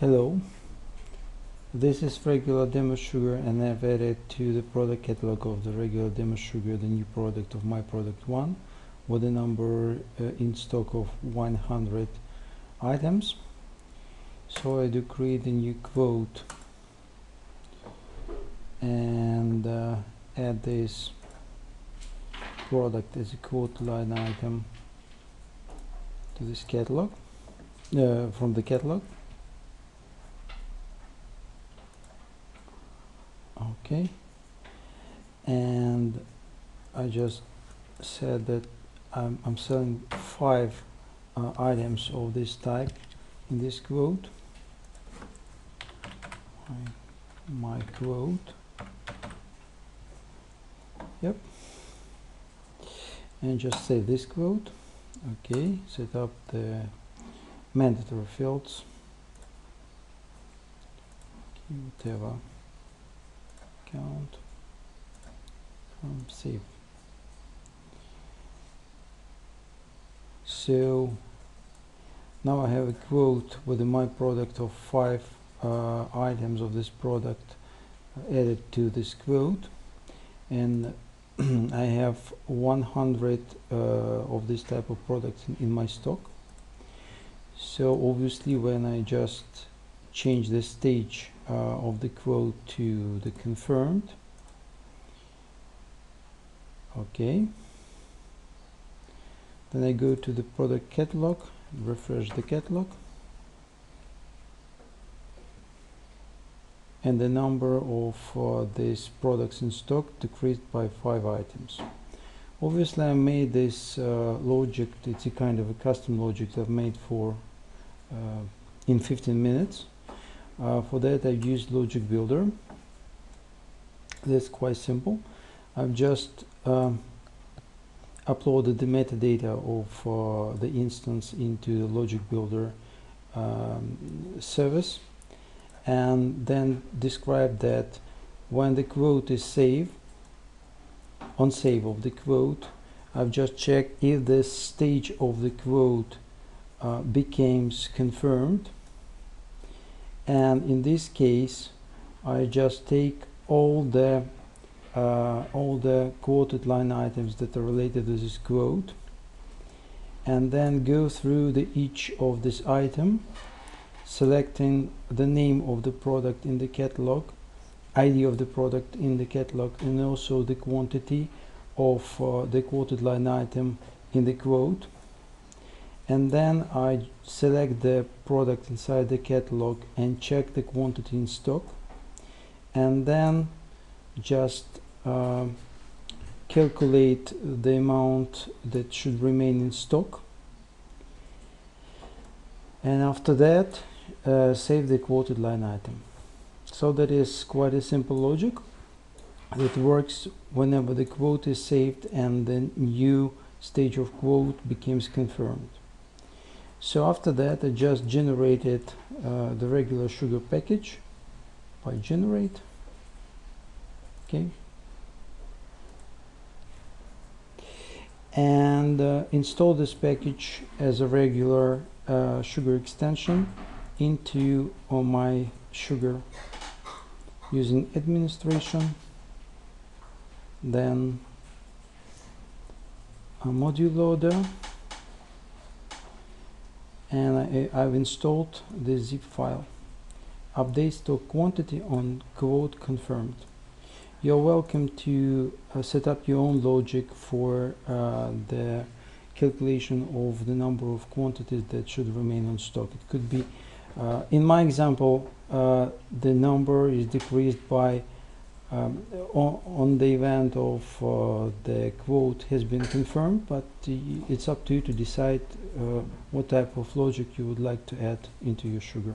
Hello, this is regular demo sugar and I've added to the product catalog of the regular demo sugar the new product of my product 1 with a number in stock of 100 items. So I do create a new quote and add this product as a quote line item to this catalog from the catalog. Okay, and I just said that I'm selling 5 items of this type in this quote. My quote, yep, and just save this quote. Okay, set up the mandatory fields, whatever, count, save. So now I have a quote with my product of 5 items of this product added to this quote, and I have 100 of this type of products in my stock. So obviously when I just change the stage of the quote to the confirmed, okay, then I go to the product catalog, refresh the catalog, and the number of these products in stock decreased by 5 items. Obviously I made this logic, it's a kind of a custom logic I've made for in 15 minutes. For that I've used Logic Builder. That's quite simple. I've just uploaded the metadata of the instance into the Logic Builder service, and then describe that when the quote is saved, on save of the quote, I've just checked if this stage of the quote becomes confirmed, and in this case I just take all the quoted line items that are related to this quote and then go through each of this item, selecting the name of the product in the catalog, ID of the product in the catalog, and also the quantity of the quoted line item in the quote. And then I select the product inside the catalog and check the quantity in stock, and then just calculate the amount that should remain in stock, and after that save the quoted line item. So that is quite a simple logic that works whenever the quote is saved and the new stage of quote becomes confirmed. So after that I just generated the regular sugar package by generate, okay, and install this package as a regular sugar extension into my sugar using administration, then a module loader, and I've installed the zip file. Update stock quantity on quote confirmed. You're welcome to set up your own logic for the calculation of the number of quantities that should remain on stock. It could be, in my example, the number is decreased by on the event of the quote has been confirmed, but it's up to you to decide what type of logic you would like to add into your sugar.